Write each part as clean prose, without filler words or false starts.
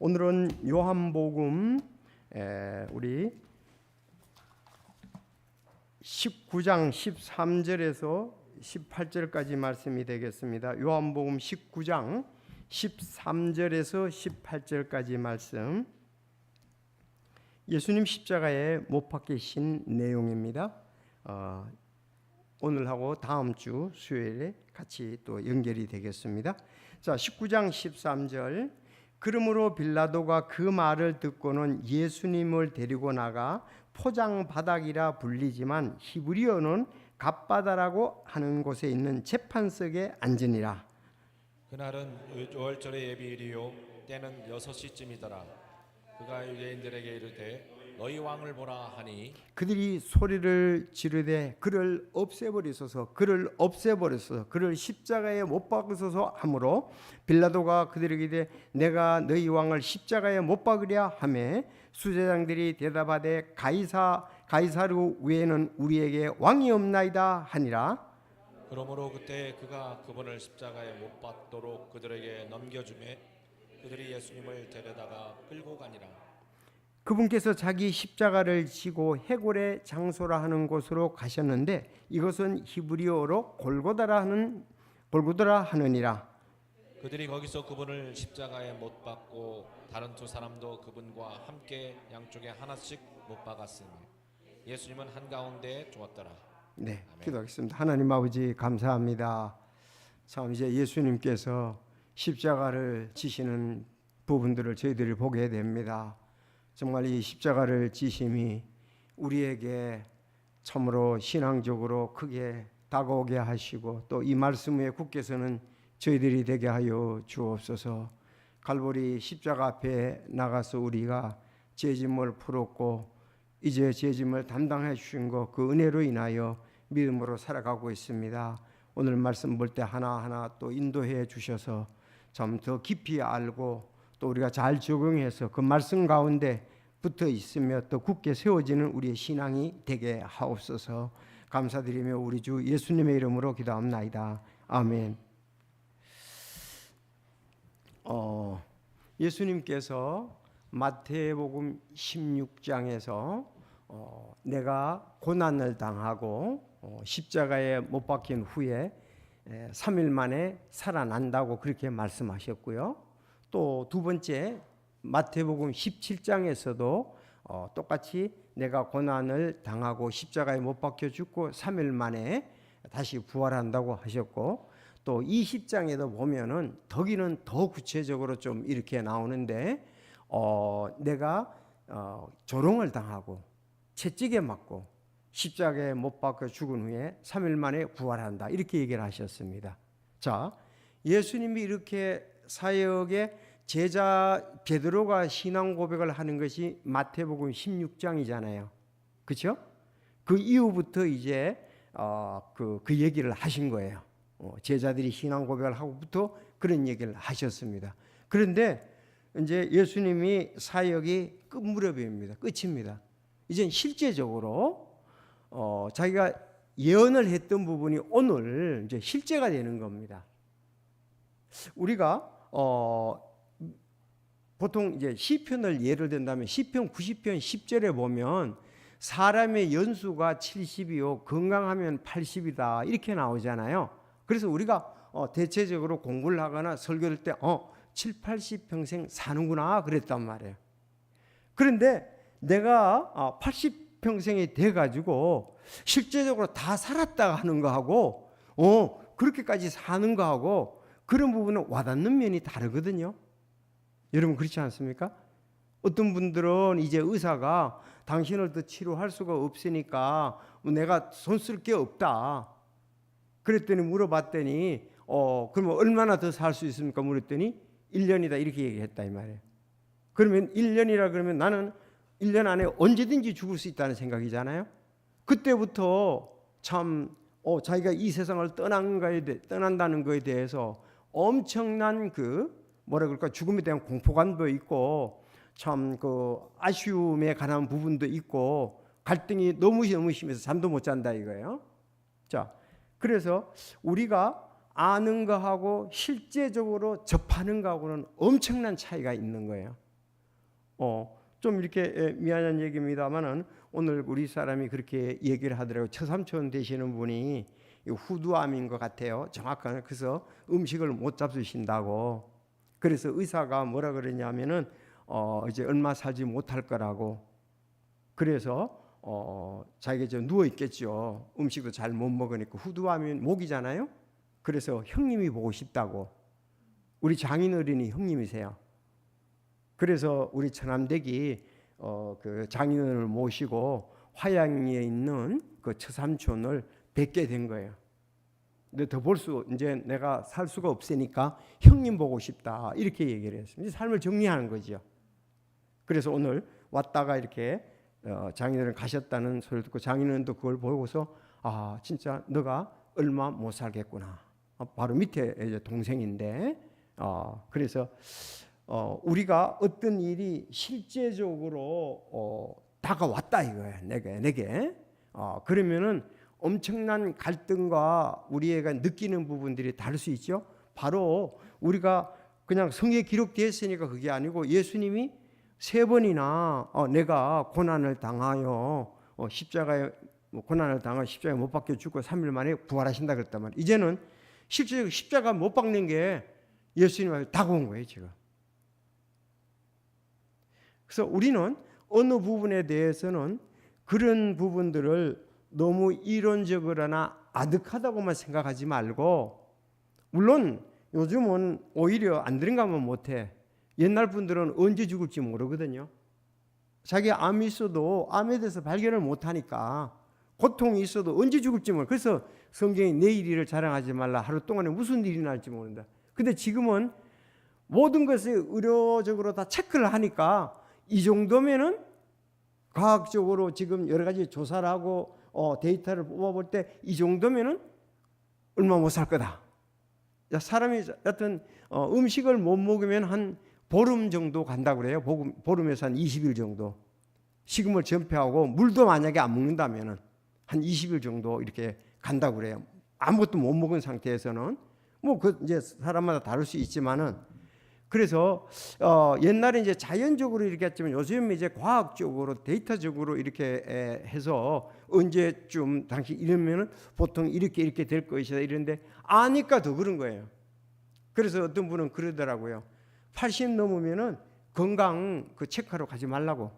오늘은 요한복음 우리 19장 13절에서 18절까지 말씀이 되겠습니다. 요한복음 19장 13절에서 18절까지 말씀, 예수님 십자가에 못 박히신 내용입니다. 오늘하고 다음 주 수요일에 같이 또 연결이 되겠습니다. 자, 19장 13절. 그러므로 빌라도가 그 말을 듣고는 예수님을 데리고 나가 포장 바닥이라 불리지만 히브리어는 갓바다라고 하는 곳에 있는 재판석에 앉으니라. 그날은 유월절의 예비일이요 때는 6시쯤이더라. 그가 유대인들에게 이르되 너희 왕을 보라 하니 그들이 소리를 지르되 그를 없애버리소서, 그를 없애버리소서, 그를 십자가에 못 박으소서 하므로 빌라도가 그들에게 이르되 내가 너희 왕을 십자가에 못 박으랴 하매 수제장들이 대답하되 가이사르 외에는 우리에게 왕이 없나이다 하니라. 그러므로 그때 그가 그분을 십자가에 못 박도록 그들에게 넘겨주매 그들이 예수님을 데려다가 끌고 가니라. 그분께서 자기 십자가를 지고 해골의 장소라 하는 곳으로 가셨는데 이것은 히브리어로 골고다라 하느니라. 그들이 거기서 그분을 십자가에 못 박고 다른 두 사람도 그분과 함께 양쪽에 하나씩 못 박았으니 예수님은 한가운데에 두었더라. 네, 아멘. 기도하겠습니다. 하나님 아버지 감사합니다. 참 이제 예수님께서 십자가를 지시는 부분들을 저희들이 보게 됩니다. 정말 이 십자가를 지심이 우리에게 참으로 신앙적으로 크게 다가오게 하시고 또 이 말씀 위에 굳게서는 저희들이 되게 하여 주옵소서. 갈보리 십자가 앞에 나가서 우리가 죄짐을 풀었고 이제 죄짐을 담당해 주신 것 그 은혜로 인하여 믿음으로 살아가고 있습니다. 오늘 말씀 볼 때 하나하나 또 인도해 주셔서 참 더 깊이 알고 또 우리가 잘 적용해서 그 말씀 가운데 붙어 있으며 또 굳게 세워지는 우리의 신앙이 되게 하옵소서. 감사드리며 우리 주 예수님의 이름으로 기도합나이다. 아멘. 예수님께서 마태복음 16장에서 내가 고난을 당하고 십자가에 못 박힌 후에 3일 만에 살아난다고 그렇게 말씀하셨고요. 또 두 번째 마태복음 17장에서도 똑같이 내가 고난을 당하고 십자가에 못 박혀 죽고 3일 만에 다시 부활한다고 하셨고, 또 20장에도 보면은 더기는 더 구체적으로 좀 이렇게 나오는데 내가 조롱을 당하고 채찍에 맞고 십자가에 못 박혀 죽은 후에 3일 만에 부활한다 이렇게 얘기를 하셨습니다. 자, 예수님이 이렇게 사역에 제자 베드로가 신앙 고백을 하는 것이 마태복음 16장이잖아요. 그렇죠? 그 이후부터 이제 그 얘기를 하신 거예요. 제자들이 신앙 고백을 하고부터 그런 얘기를 하셨습니다. 그런데 이제 예수님이 사역이 끝무렵입니다. 끝입니다. 이제 실제적으로 자기가 예언을 했던 부분이 오늘 이제 실제가 되는 겁니다. 우리가 보통 이제 시편을 예를 든다면 시편 90편 10절에 보면 사람의 연수가 70이요 건강하면 80이다 이렇게 나오잖아요. 그래서 우리가 대체적으로 공부를 하거나 설교할 때 7, 80평생 사는구나 그랬단 말이에요. 그런데 내가 80평생이 돼가지고 실제적으로 다 살았다 하는 거하고 그렇게까지 사는 거하고 그런 부분은 와닿는 면이 다르거든요. 여러분 그렇지 않습니까? 어떤 분들은 이제 의사가 당신을 더 치료할 수가 없으니까 내가 손 쓸 게 없다 그랬더니 물어봤더니 그러면 얼마나 더 살 수 있습니까? 물었더니 1년이다 이렇게 얘기했다 이 말이에요. 그러면 1년이라 그러면 나는 1년 안에 언제든지 죽을 수 있다는 생각이잖아요. 그때부터 참 자기가 이 세상을 떠난다는 거에 대해서 엄청난 뭐라 그럴까 죽음에 대한 공포감도 있고 참 아쉬움에 관한 부분도 있고 갈등이 너무 심해서 잠도 못 잔다 이거예요. 자, 그래서 우리가 아는 거하고 실제적으로 접하는 거하고는 엄청난 차이가 있는 거예요. 좀 이렇게 미안한 얘기입니다만은 오늘 우리 사람이 그렇게 얘기를 하더라고요. 처삼촌 되시는 분이 후두암인 것 같아요. 정확한. 그래서 음식을 못 잡수신다고. 그래서 의사가 뭐라 그러냐면은 이제 얼마 살지 못할 거라고. 그래서 자기가 좀 누워 있겠죠. 음식도 잘 못 먹으니까. 후두암은 목이잖아요. 그래서 형님이 보고 싶다고. 우리 장인어른이 형님이세요. 그래서 우리 처남댁이 그 장인어른을 모시고 화양리에 있는 그 처삼촌을 뵙게 된 거예요. 근데 더 볼 수 이제 내가 살 수가 없으니까 형님 보고 싶다 이렇게 얘기를 했습니다. 삶을 정리하는 거죠. 그래서 오늘 왔다가 이렇게 장인어른 가셨다는 소리를 듣고 장인어른도 그걸 보고서 아 진짜 너가 얼마 못 살겠구나. 바로 밑에 이제 동생인데 그래서 우리가 어떤 일이 실제적으로 다가왔다 이거예요. 내게 그러면은 엄청난 갈등과 우리가 느끼는 부분들이 다를 수 있죠. 바로 우리가 그냥 성경에 기록되어 있으니까 그게 아니고 예수님이 3번이나 내가 고난을 당하여 십자가에 고난을 당하여 십자가에 못 박혀 죽고 3일 만에 부활하신다 그랬단 말이에요. 이제는 실제로 십자가 못 박는 게 예수님한테 다가온 거예요 지금. 그래서 우리는 어느 부분에 대해서는 그런 부분들을 너무 이론적으로나 아득하다고만 생각하지 말고, 물론 요즘은 오히려 안 들은가면 못해. 옛날 분들은 언제 죽을지 모르거든요. 자기 암이 있어도 암에 대해서 발견을 못하니까, 고통이 있어도 언제 죽을지 모르. 그래서 성경이 내일 일을 자랑하지 말라. 하루 동안에 무슨 일이 날지 모른다. 근데 지금은 모든 것을 의료적으로 다 체크를 하니까 이 정도면은 과학적으로 지금 여러 가지 조사를 하고 데이터를 뽑아볼 때 이 정도면은 얼마 못 살 거다. 사람이 여튼 음식을 못 먹으면 한 보름 정도 간다고 그래요. 보름에서 한 20일 정도. 식음을 전폐하고 물도 만약에 안 먹는다면은 한 20일 정도 이렇게 간다고 그래요. 아무것도 못 먹은 상태에서는 뭐 그 이제 사람마다 다를 수 있지만은, 그래서 옛날에 이제 자연적으로 이렇게 했지만 요즘 이제 과학적으로 데이터적으로 이렇게 해서 언제쯤 당시 이러면은 보통 이렇게 될 것이다 이런데 아니까 더 그런 거예요. 그래서 어떤 분은 그러더라고요. 80 넘으면은 건강 그 체크하러 가지 말라고.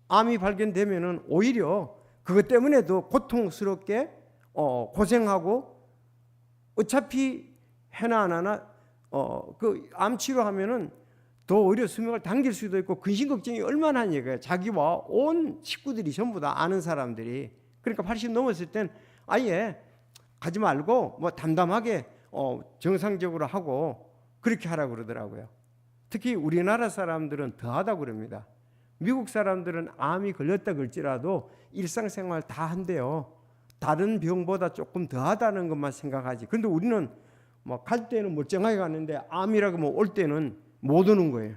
암이 발견되면은 오히려 그것 때문에도 고통스럽게 고생하고 어차피 해나 안 하나 그 암 치료하면은 더 오히려 수명을 당길 수도 있고 근심 걱정이 얼마나 하는 얘기예요. 자기와 온 식구들이 전부 다 아는 사람들이. 그러니까 80 넘었을 땐 아예 가지 말고 뭐 담담하게 정상적으로 하고 그렇게 하라고 그러더라고요. 특히 우리나라 사람들은 더하다고 그럽니다. 미국 사람들은 암이 걸렸다 그럴지라도 일상생활 다 한대요. 다른 병보다 조금 더하다는 것만 생각하지. 그런데 우리는 뭐 갈 때는 멀쩡하게 가는데 암이라고 뭐 올 때는 못 오는 거예요.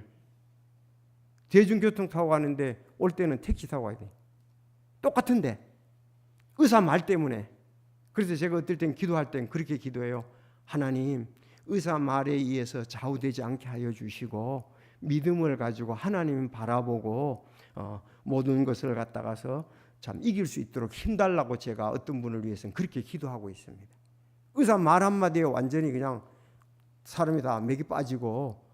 대중교통 타고 가는데 올 때는 택시 타고 가야 돼. 똑같은데 의사 말 때문에. 그래서 제가 어떨 땐 기도할 땐 그렇게 기도해요. 하나님, 의사 말에 의해서 좌우되지 않게 하여 주시고 믿음을 가지고 하나님 바라보고 모든 것을 갖다가서 참 이길 수 있도록 힘달라고 제가 어떤 분을 위해서는 그렇게 기도하고 있습니다. 의사 말 한마디에 완전히 그냥 사람이 다 맥이 빠지고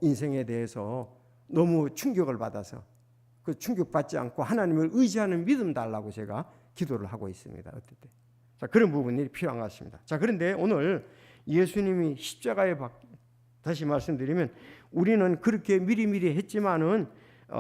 인생에 대해서 너무 충격을 받아서 그 충격받지 않고 하나님을 의지하는 믿음 달라고 제가 기도를 하고 있습니다. 어떨 때. 자, 그런 부분이 필요한 것 같습니다. 자, 그런데 오늘 예수님이 십자가에 다시 말씀드리면 우리는 그렇게 미리미리 했지만은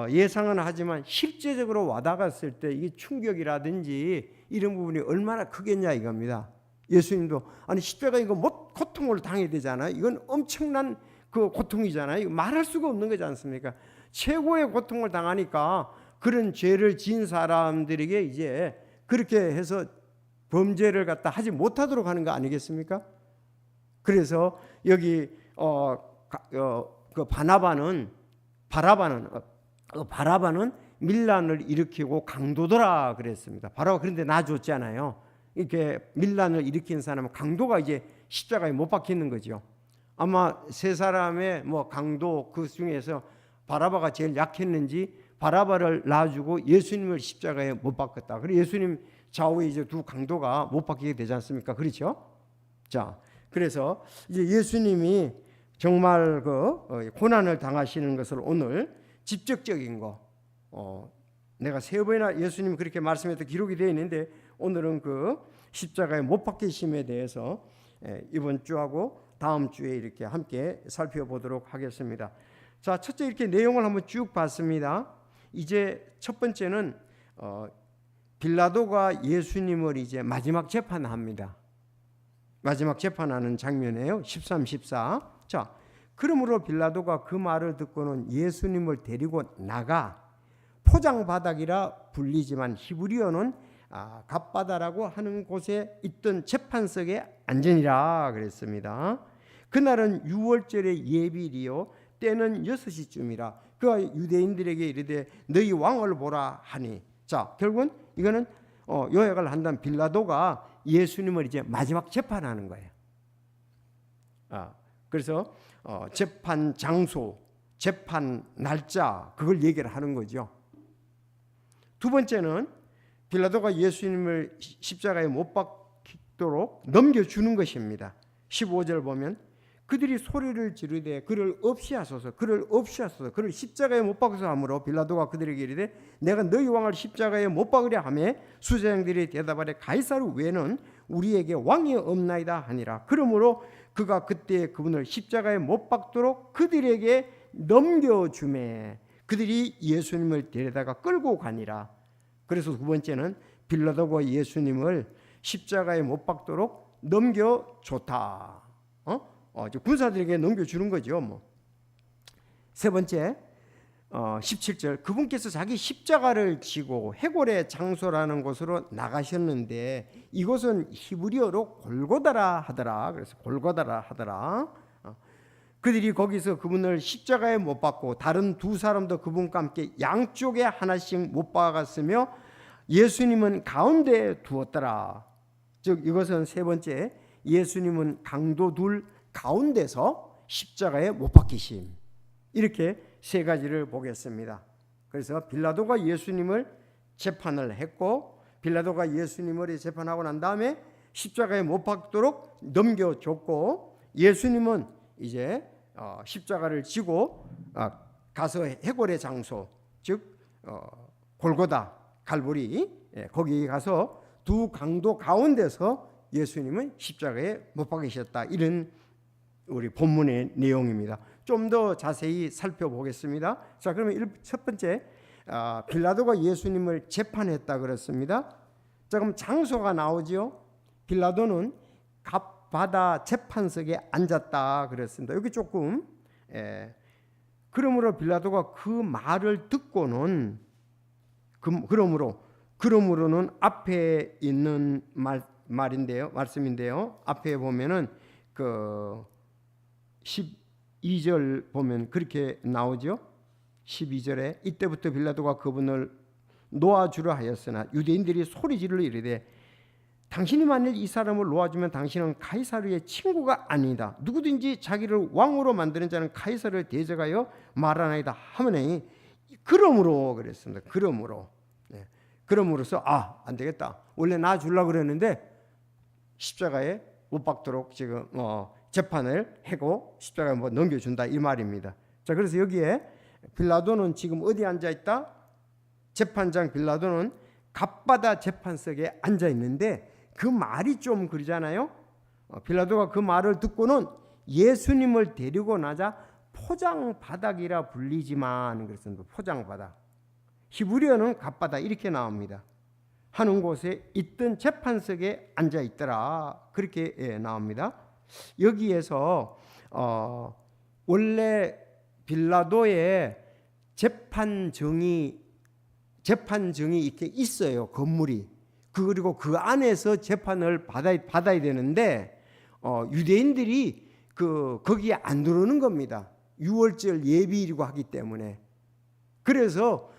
예상은 하지만 실제적으로 와닿았을 때 이게 충격이라든지 이런 부분이 얼마나 크겠냐 이겁니다. 예수님도 아니 십자가 이거 못 고통을 당해야 되잖아요. 이건 엄청난 그 고통이잖아요. 이거 말할 수가 없는 거지 않습니까? 최고의 고통을 당하니까 그런 죄를 지은 사람들에게 이제 그렇게 해서 범죄를 갖다 하지 못하도록 하는 거 아니겠습니까? 그래서 여기 그 바라바는 밀란을 일으키고 강도더라 그랬습니다. 바라바 그런데 놔줬잖아요. 이렇게 밀란을 일으킨 사람은 강도가 이제 십자가에 못 박히는 거죠. 아마 세 사람의 뭐 강도 그 중에서 바라바가 제일 약했는지 바라바를 놔주고 예수님을 십자가에 못 박았다. 그리고 예수님 좌우에 이제 두 강도가 못 박히게 되지 않습니까? 그렇죠? 자, 그래서 이제 예수님이 정말 그 고난을 당하시는 것을 오늘 직접적인 거, 내가 3번이나 예수님이 그렇게 말씀해서 기록이 되어 있는데 오늘은 그 십자가에 못 박히심에 대해서 이번 주하고 다음 주에 이렇게 함께 살펴보도록 하겠습니다. 자, 첫째 이렇게 내용을 한번 쭉 봤습니다. 이제 첫 번째는 빌라도가 예수님을 이제 마지막 재판합니다. 마지막 재판하는 장면이에요. 13, 14. 자, 그러므로 빌라도가 그 말을 듣고는 예수님을 데리고 나가 포장바닥이라 불리지만 히브리어는 갓바다라고 하는 곳에 있던 재판석에 앉으니라 그랬습니다. 그날은 유월절의 예비일이요 때는 6시쯤이라 그가 유대인들에게 이르되 너희 왕을 보라 하니. 자, 결국은 이거는 요약을 한다면 빌라도가 예수님을 이제 마지막 재판하는 거예요. 그래서 재판 장소, 재판 날짜 그걸 얘기를 하는 거죠. 두 번째는 빌라도가 예수님을 십자가에 못 박히도록 넘겨주는 것입니다. 15절 보면 그들이 소리를 지르되 그를 없이 하소서, 그를 없이 하소서, 그를 십자가에 못 박아서 하므로 빌라도가 그들에게 이르되 내가 너희 왕을 십자가에 못 박으려 하매 수장들이 대답하되 가이사르 외에는 우리에게 왕이 없나이다 하니라. 그러므로 그가 그때 그분을 십자가에 못 박도록 그들에게 넘겨주매 그들이 예수님을 데려다가 끌고 가니라. 그래서 두 번째는 빌라도가 예수님을 십자가에 못 박도록 넘겨줬다. 군사들에게 넘겨주는 거죠. 세 번째 17절 그분께서 자기 십자가를 지고 해골의 장소라는 곳으로 나가셨는데 이곳은 히브리어로 골고다라 하더라. 그래서 골고다라 하더라. 그들이 거기서 그분을 십자가에 못 박고 다른 두 사람도 그분과 함께 양쪽에 하나씩 못 박았으며 예수님은 가운데에 두었더라. 즉 이것은 세 번째 예수님은 강도 둘 가운데서 십자가에 못 박히심. 이렇게 세 가지를 보겠습니다. 그래서 빌라도가 예수님을 재판을 했고 빌라도가 예수님을 재판하고 난 다음에 십자가에 못 박도록 넘겨줬고 예수님은 이제 십자가를 지고 가서 해골의 장소 즉 골고다 갈보리 거기 가서 두 강도 가운데서 예수님은 십자가에 못 박히셨다. 이런 우리 본문의 내용입니다. 좀 더 자세히 살펴보겠습니다. 자, 그러면 첫 번째 빌라도가 예수님을 재판했다 그랬습니다. 자, 그럼 장소가 나오죠. 빌라도는 갓바다 재판석에 앉았다 그랬습니다. 여기 조금 그러므로 빌라도가 그 말을 듣고는 그러므로는 앞에 있는 말씀인데요. 앞에 보면은 그 12절 보면 그렇게 나오죠. 12절에 이때부터 빌라도가 그분을 놓아주려 하였으나 유대인들이 소리 지르러 이르되 당신이 만일 이 사람을 놓아주면 당신은 가이사르의 친구가 아니다. 누구든지 자기를 왕으로 만드는 자는 가이사르를 대적하여 말하나이다 하머니 그러므로 그랬습니다. 그러므로서 안 되겠다. 원래 나 주려고 그랬는데 십자가에 못 박도록 지금 재판을 하고 십자가에 넘겨준다 이 말입니다. 자, 그래서 여기에 빌라도는 지금 어디 앉아 있다? 재판장 빌라도는 갓바다 재판석에 앉아 있는데 그 말이 좀 그러잖아요. 빌라도가 그 말을 듣고는 예수님을 데리고 나자 포장바닥이라 불리지만 그랬습니다. 포장바닥. 히브리어는 갓바다 이렇게 나옵니다. 하는 곳에 있던 재판석에 앉아 있더라. 그렇게 나옵니다. 여기에서 원래 빌라도의 재판정이 이렇게 있어요. 건물이. 그리고 그 안에서 재판을 받아야 되는데 유대인들이 거기에 안 들어오는 겁니다. 유월절 예비일이고 하기 때문에. 그래서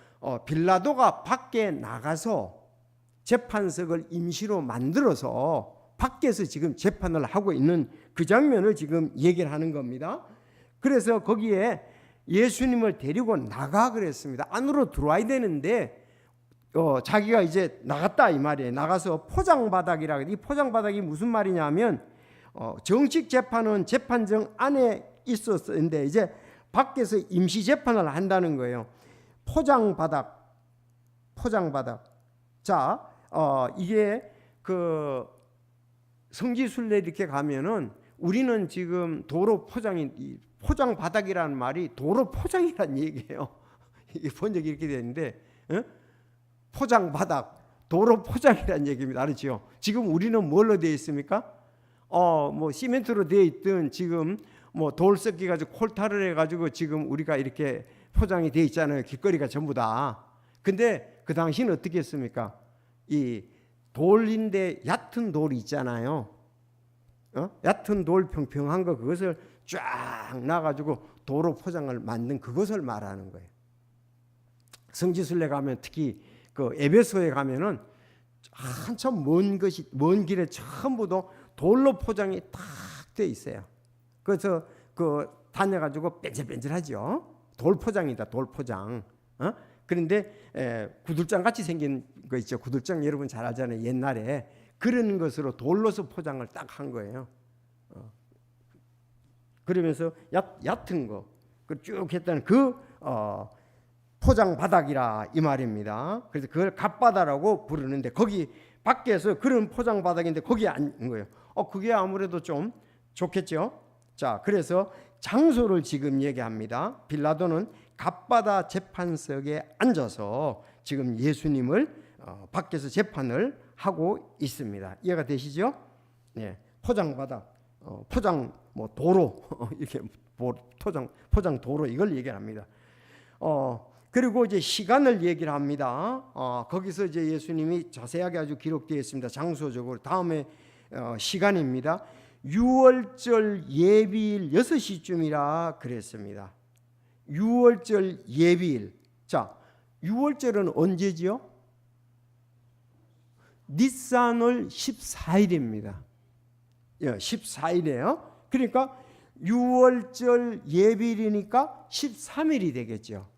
빌라도가 밖에 나가서 재판석을 임시로 만들어서 밖에서 지금 재판을 하고 있는 그 장면을 지금 얘기를 하는 겁니다. 그래서 거기에 예수님을 데리고 나가 그랬습니다. 안으로 들어와야 되는데 자기가 이제 나갔다 이 말이에요. 나가서 포장바닥이라. 이 포장바닥이 무슨 말이냐면 정식 재판은 재판정 안에 있었는데 이제 밖에서 임시 재판을 한다는 거예요. 포장바닥. 자, 이게 그 성지순례 이렇게 가면은 우리는 지금 도로 포장 바닥이라는 말이 도로 포장이란 얘기예요. 이게 번역이 이렇게 되는데 포장 바닥, 도로 포장이란 얘기입니다. 알았죠? 지금 우리는 뭘로 되어 있습니까? 뭐 시멘트로 되어 있든 지금 뭐 돌 섞여 가지고 콜타를 해 가지고 지금 우리가 이렇게 포장이 되어 있잖아요. 길거리가 전부 다. 근데 그 당시는 어떻게 했습니까? 이 돌인데 얕은 돌이 있잖아요. 얕은 돌 평평한 거 그것을 쫙 놔가지고 도로 포장을 만든 그것을 말하는 거예요. 성지순례 가면 특히 그 에베소에 가면은 한참 먼 길에 전부도 돌로 포장이 딱 돼 있어요. 그래서 그 다녀가지고 뺀질뺀질하죠. 돌 포장이다, 돌 포장. 그런데 구들장 같이 생긴 거 있죠. 구들장 여러분 잘 알잖아요. 옛날에 그런 것으로 돌로서 포장을 딱 한 거예요. 그러면서 얕은 거 쭉 했다는 그 포장 바닥이라 이 말입니다. 그래서 그걸 갓바다라고 부르는데 거기 밖에서 그런 포장 바닥인데 거기에 앉은 거예요. 그게 아무래도 좀 좋겠죠. 자, 그래서 장소를 지금 얘기합니다. 빌라도는 갓바다 재판석에 앉아서 지금 예수님을 밖에서 재판을 하고 있습니다. 이해가 되시죠? 네, 포장 바닥, 포장 뭐 도로 이렇게 포장 도로 이걸 얘기합니다. 그리고 이제 시간을 얘기를 합니다. 거기서 이제 예수님이 자세하게 아주 기록되어 있습니다. 장소적으로 다음에 시간입니다. 6월절 예비일 6시쯤이라 그랬습니다. 6월절 예비일. 자, 6월절은 언제지요? 니산월 14일입니다. 14일이에요. 그러니까 6월절 예비일이니까 13일이 되겠죠.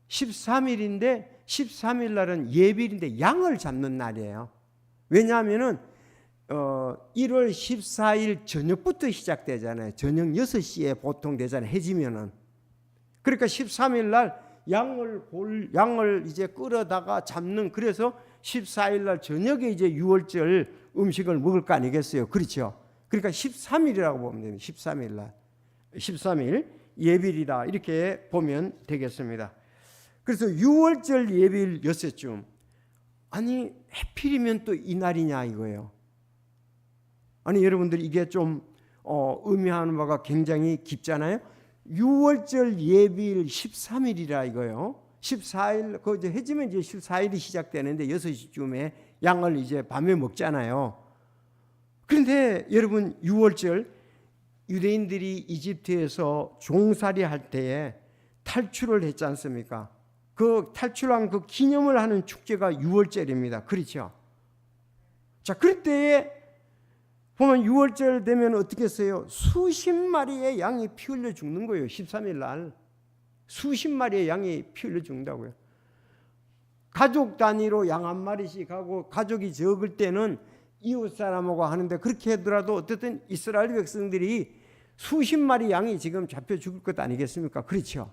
13일인데 13일 날은 예비일인데 양을 잡는 날이에요. 왜냐하면은 1월 14일 저녁부터 시작되잖아요. 저녁 6시에 보통 되잖아요. 해지면은. 그러니까 13일 날 양을 이제 끌어다가 잡는, 그래서 14일 날 저녁에 이제 6월절 음식을 먹을 거 아니겠어요. 그렇죠. 그러니까 13일이라고 보면 됩니다. 13일 날. 13일 예비일이다. 이렇게 보면 되겠습니다. 그래서 6월절 예비일 6시쯤. 아니, 해필이면 또 이 날이냐 이거예요. 아니, 여러분들 이게 좀 의미하는 바가 굉장히 깊잖아요. 6월절 예비일 13일이라 이거요. 14일 그 이제 해지면 이제 14일이 시작되는데 6시쯤에 양을 이제 밤에 먹잖아요. 그런데 여러분 6월절 유대인들이 이집트에서 종살이 할 때에 탈출을 했지 않습니까? 그 탈출한 그 기념을 하는 축제가 6월절입니다. 그렇죠? 자, 그럴 때에 보면 6월절 되면 어떻게 했어요? 수십 마리의 양이 피 흘려 죽는 거예요. 13일 날 수십 마리의 양이 피 흘려 죽는다고요. 가족 단위로 양 한 마리씩 하고, 가족이 적을 때는 이웃 사람하고 하는데, 그렇게 하더라도 어쨌든 이스라엘 백성들이 수십 마리 양이 지금 잡혀 죽을 것 아니겠습니까? 그렇죠.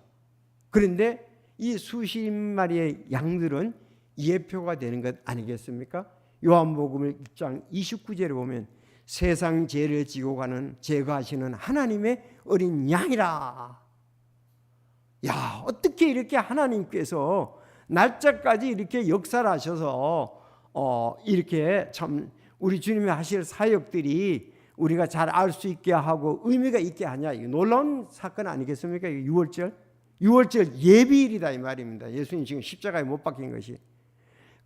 그런데 이 수십 마리의 양들은 예표가 되는 것 아니겠습니까? 요한복음 1장 29절에 보면 세상 죄를 지고 가는 제거하시는 하나님의 어린 양이라. 야, 어떻게 이렇게 하나님께서 날짜까지 이렇게 역사를 하셔서 이렇게 참 우리 주님이 하실 사역들이 우리가 잘 알 수 있게 하고 의미가 있게 하냐. 이거 놀라운 사건 아니겠습니까? 6월절 예비일이다 이 말입니다. 예수님 지금 십자가에 못 박힌 것이.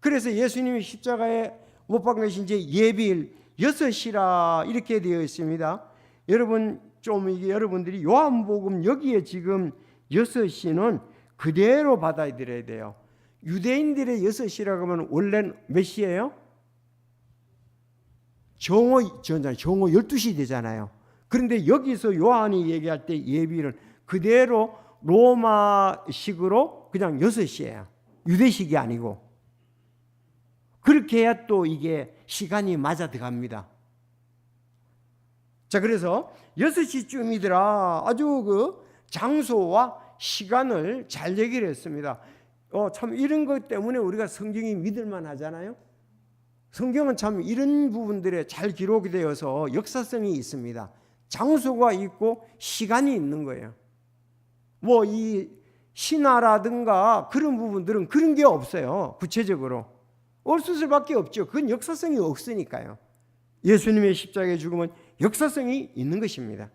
그래서 예수님이 십자가에 못 박힌 것이 이제 예비일 6시라 이렇게 되어 있습니다. 여러분 좀 이게 여러분들이 요한복음 여기에 지금 6시는 그대로 받아들여야 돼요. 유대인들의 6시라고 하면 원래는 몇 시예요? 정오 12시 되잖아요. 그런데 여기서 요한이 얘기할 때 예비일은 그대로 로마식으로 그냥 6시예요. 유대식이 아니고. 그렇게 해야 또 이게 시간이 맞아 들어갑니다. 자, 그래서 6시쯤이더라. 아주 그 장소와 시간을 잘 얘기를 했습니다. 참 이런 것 때문에 우리가 성경이 믿을만 하잖아요. 성경은 참 이런 부분들에 잘 기록이 되어서 역사성이 있습니다. 장소가 있고 시간이 있는 거예요. 뭐 이 신화라든가 그런 부분들은 그런 게 없어요. 구체적으로 없을 수밖에 없죠. 그건 역사성이 없으니까요. 예수님의 십자가의 죽음은 역사성이 있는 것입니다.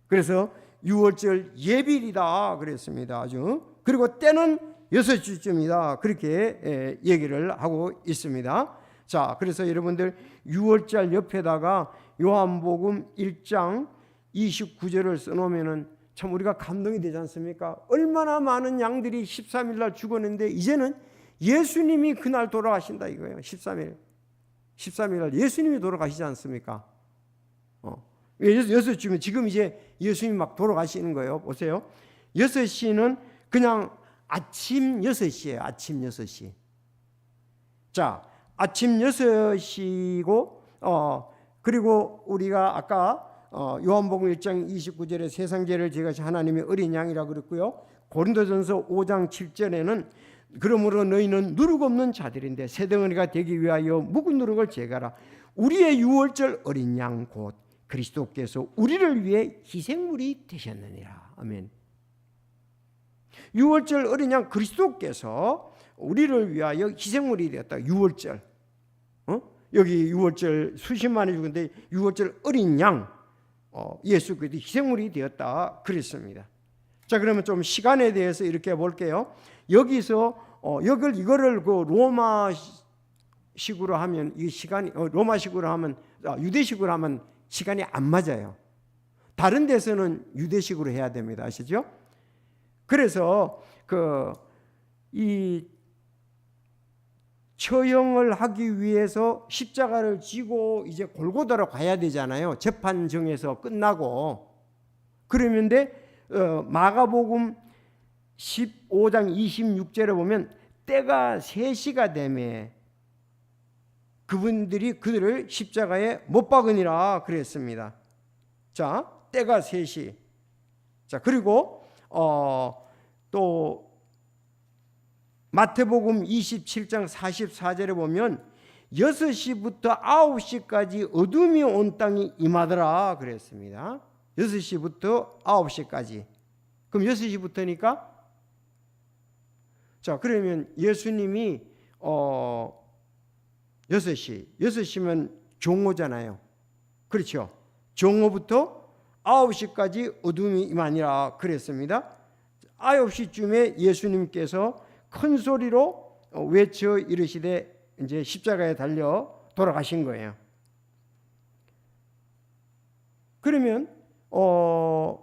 그래서 6월절 예비일이다 그랬습니다. 아주. 그리고 때는 6시쯤이다 그렇게 얘기를 하고 있습니다. 자, 그래서 여러분들 6월절 옆에다가 요한복음 1장 29절을 써놓으면은 참 우리가 감동이 되지 않습니까? 얼마나 많은 양들이 13일 날 죽었는데 이제는 예수님이 그날 돌아가신다 이거예요. 13일 날 예수님이 돌아가시지 않습니까? 6시쯤에 지금 이제 예수님이 막 돌아가시는 거예요. 보세요. 6시는 그냥 아침 6시예요. 아침 6시. 자, 아침 6시고 그리고 우리가 아까 요한복음 1장 29절에 세상 죄를 제가 하나님의 어린 양이라고 그랬고요. 고린도전서 5장 7절에는 그러므로 너희는 누룩 없는 자들인데 새 덩어리가 되기 위하여 묵은 누룩을 제거하라. 우리의 유월절 어린 양 곧 그리스도께서 우리를 위해 희생물이 되셨느니라. 아멘. 유월절 어린 양 그리스도께서 우리를 위하여 희생물이 되었다. 유월절. 여기 유월절 수십만이 죽은데 유월절 어린 양 예수 그리스도 희생물이 되었다 그랬습니다. 자, 그러면 좀 시간에 대해서 이렇게 볼게요. 여기서 이거를 그 로마식으로 하면 이 시간이 로마식으로 하면 유대식으로 하면 시간이 안 맞아요. 다른 데서는 유대식으로 해야 됩니다. 아시죠? 그래서 이 처형을 하기 위해서 십자가를 지고 이제 골고다로 가야 되잖아요. 재판정에서 끝나고. 그러는데 마가복음 15장 26절에 보면 때가 3시가 되매 그들을 십자가에 못 박으니라 그랬습니다. 자, 때가 3시. 자, 그리고 또 마태복음 27장 44절에 보면 6시부터 9시까지 어둠이 온 땅이 임하더라 그랬습니다. 6시부터 9시까지. 그럼 6시부터니까 자, 그러면 예수님이 6시면 종오잖아요. 그렇죠? 종오부터 9시까지 어둠이 임하니라 그랬습니다. 9시쯤에 예수님께서 큰 소리로 외쳐 이르시되 이제 십자가에 달려 돌아가신 거예요. 그러면 오전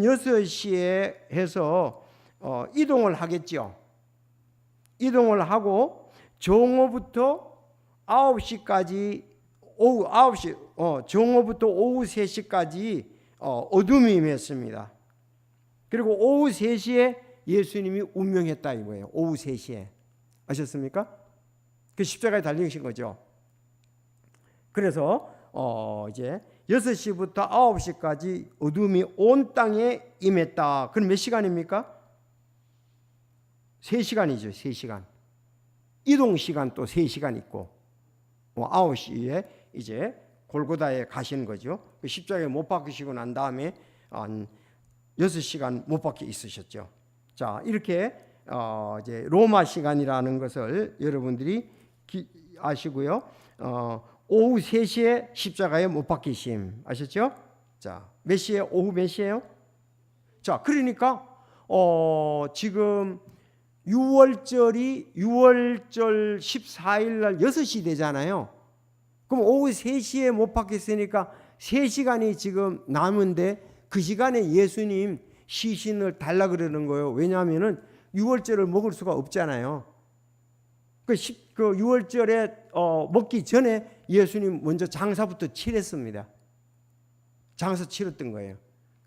6시에 해서 이동을 하겠죠. 이동을 하고 정오부터 9시까지 오후 9시 정오부터 오후 3시까지 어둠이 임했습니다. 그리고 오후 3시에 예수님이 운명했다 이거예요. 오후 3시에. 아셨습니까? 그 십자가에 달리신 거죠. 그래서 이제 6시부터 9시까지 어둠이 온 땅에 임했다. 그럼 몇 시간입니까? 3시간이죠. 3시간. 이동 시간 또 3시간 있고 9시에 이제 골고다에 가시는 거죠. 그 십자가에 못 박히시고 난 다음에 한 6시간 못 박혀 있으셨죠. 자, 이렇게 이제 로마 시간이라는 것을 여러분들이 아시고요. 오후 3시에 십자가에 못 박히심 아셨죠? 자, 몇 시에 오후 몇 시에요? 자, 그러니까 지금 6월절 14일 날 6시 되잖아요. 그럼 오후 3시에 못 박혔으니까 3시간이 지금 남은데 그 시간에 예수님 시신을 달라 그러는 거예요. 왜냐하면은 6월절을 먹을 수가 없잖아요. 그 6월절에 먹기 전에 예수님 먼저 장사부터 치렀습니다. 장사 치렀던 거예요.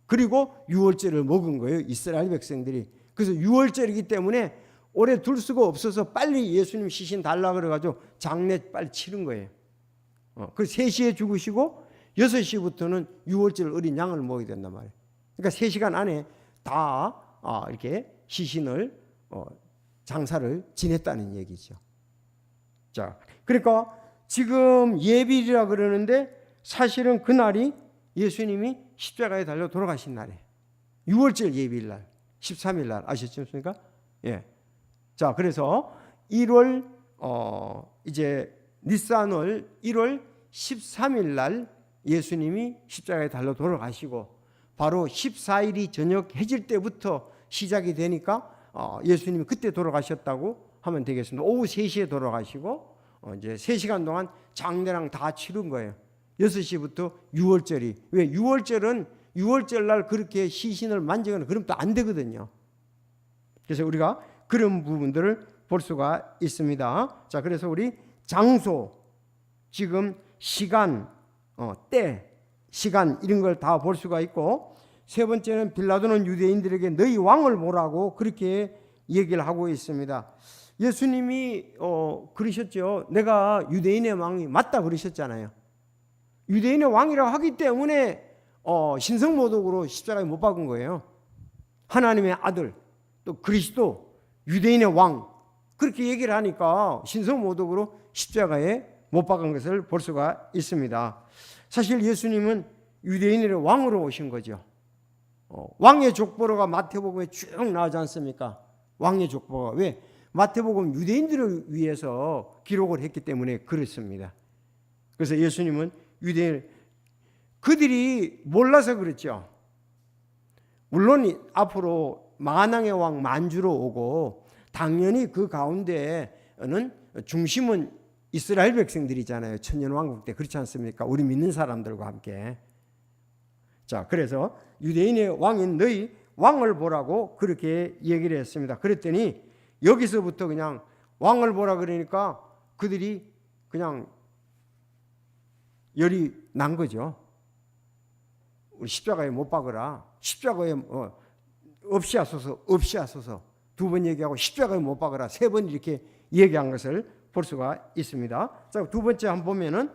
그리고 유월절을 먹은 거예요, 이스라엘 백성들이. 그래서 유월절이기 때문에 오래 둘 수가 없어서 빨리 예수님 시신 달라 그래가지고 장례 빨리 치른 거예요. 그 3시에 죽으시고 6시부터는 유월절 어린 양을 먹어야 된단 말이에요. 그러니까 3시간 안에 다 이렇게 시신을 장사를 지냈다는 얘기죠. 자, 그러니까 지금 예비일이라 그러는데 사실은 그날이 예수님이 십자가에 달려 돌아가신 날이에요. 6월절 예비일 날, 13일 날 아셨습니까? 예. 자, 그래서 1월 이제 니산월 1월 13일 날 예수님이 십자가에 달려 돌아가시고 바로 14일이 저녁 해질 때부터 시작이 되니까 예수님이 그때 돌아가셨다고 하면 되겠습니다. 오후 3시에 돌아가시고 이제 3시간 동안 장례랑 다 치른 거예요. 6시부터 6월절이. 왜 6월절은 6월절 날 그렇게 시신을 만지거나 그러면 또 안 되거든요. 그래서 우리가 그런 부분들을 볼 수가 있습니다. 자, 그래서 우리 장소, 지금 시간, 때, 시간 이런 걸 다 볼 수가 있고, 세 번째는 빌라도는 유대인들에게 너희 왕을 보라고 그렇게 얘기를 하고 있습니다. 예수님이 그러셨죠. 내가 유대인의 왕이 맞다 그러셨잖아요. 유대인의 왕이라고 하기 때문에 신성모독으로 십자가에 못 박은 거예요. 하나님의 아들, 또 그리스도, 유대인의 왕 그렇게 얘기를 하니까 신성모독으로 십자가에 못 박은 것을 볼 수가 있습니다. 사실 예수님은 유대인의 왕으로 오신 거죠. 왕의 족보로가 마태복음에 쭉 나오지 않습니까? 왕의 족보가. 왜? 마태복음 유대인들을 위해서 기록을 했기 때문에 그렇습니다. 그래서 예수님은 유대인, 그들이 몰라서 그렇죠. 물론 앞으로 만왕의 왕 만주로 오고 당연히 그 가운데는 중심은 이스라엘 백성들이잖아요. 천년왕국 때. 그렇지 않습니까? 우리 믿는 사람들과 함께. 자, 그래서 유대인의 왕인 너희 왕을 보라고 그렇게 얘기를 했습니다. 그랬더니 여기서부터 그냥 왕을 보라 그러니까 그들이 그냥 열이 난 거죠. 우리 십자가에 못 박으라. 십자가에 없이 하소서, 없이 하소서. 2번 얘기하고 십자가에 못 박으라. 3번 이렇게 얘기한 것을 볼 수가 있습니다. 자, 2번째 한번 보면은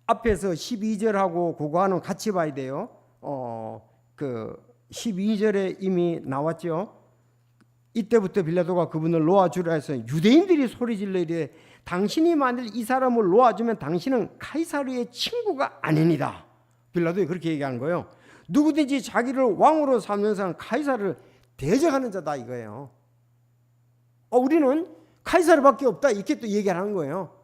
앞에서 12절하고 그거와는 같이 봐야 돼요. 그 12절에 이미 나왔죠. 이때부터 빌라도가 그분을 놓아주라 해서 유대인들이 소리질러 이르되 당신이 만일 이 사람을 놓아주면 당신은 카이사르의 친구가 아니니라. 빌라도가 그렇게 얘기하는 거예요. 누구든지 자기를 왕으로 삼는 사람은 카이사르를 대적하는 자다 이거예요. 우리는 카이사르밖에 없다 이렇게 또 얘기를 하는 거예요.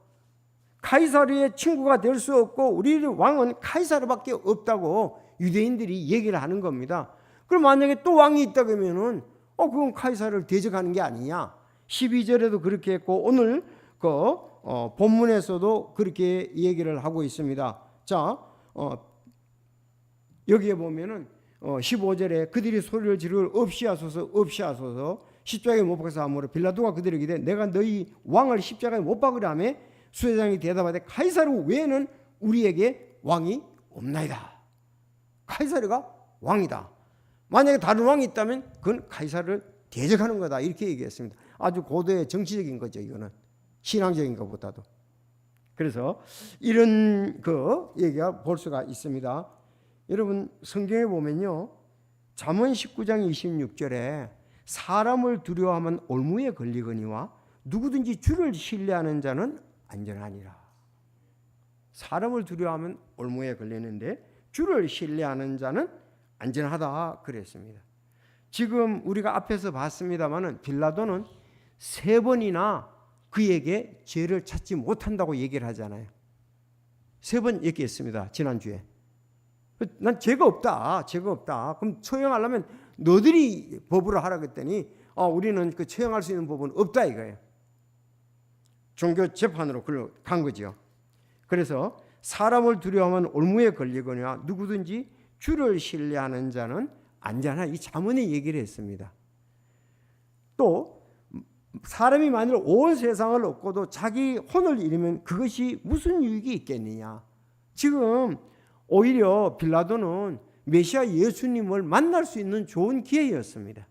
카이사르의 친구가 될 수 없고 우리 왕은 카이사르밖에 없다고 유대인들이 얘기를 하는 겁니다. 그럼 만약에 또 왕이 있다 그러면은 그건 카이사르를 대적하는 게 아니냐. 12절에도 그렇게 했고 오늘 그 본문에서도 그렇게 얘기를 하고 있습니다. 자, 여기에 보면은 15절에 그들이 소리를 지르고 없이 하소서, 없이 하소서. 십자가에 못 박아서 하므로 빌라도가 그들에게 이르되 내가 너희 왕을 십자가에 못 박으라며 수회장이 대답하되 카이사르 외에는 우리에게 왕이 없나이다. 카이사르가 왕이다. 만약에 다른 왕이 있다면 그건 카이사르를 대적하는 거다 이렇게 얘기했습니다. 아주 고도의 정치적인 거죠. 이거는 신앙적인 것보다도. 그래서 이런 그 얘기가 볼 수가 있습니다. 여러분 성경에 보면요, 잠언 19장 26절에 사람을 두려워하면 올무에 걸리거니와 누구든지 주를 신뢰하는 자는 안전하니라. 사람을 두려워하면 올무에 걸리는데 주를 신뢰하는 자는 안전하다 그랬습니다. 지금 우리가 앞에서 봤습니다마는 빌라도는 3번이나 그에게 죄를 찾지 못한다고 얘기를 하잖아요. 3번 얘기했습니다. 지난주에. 난 죄가 없다. 죄가 없다. 그럼 처형하려면 너들이 법으로 하라 그랬더니 우리는 그 처형할 수 있는 법은 없다 이거예요. 종교 재판으로 간 거죠. 그래서 사람을 두려워하면 올무에 걸리거나 누구든지 주를 신뢰하는 자는 안전하다. 이 잠언의 얘기를 했습니다. 또 사람이 만일 온 세상을 얻고도 자기 혼을 잃으면 그것이 무슨 유익이 있겠느냐. 지금 오히려 빌라도는 메시아 예수님을 만날 수 있는 좋은 기회였습니다.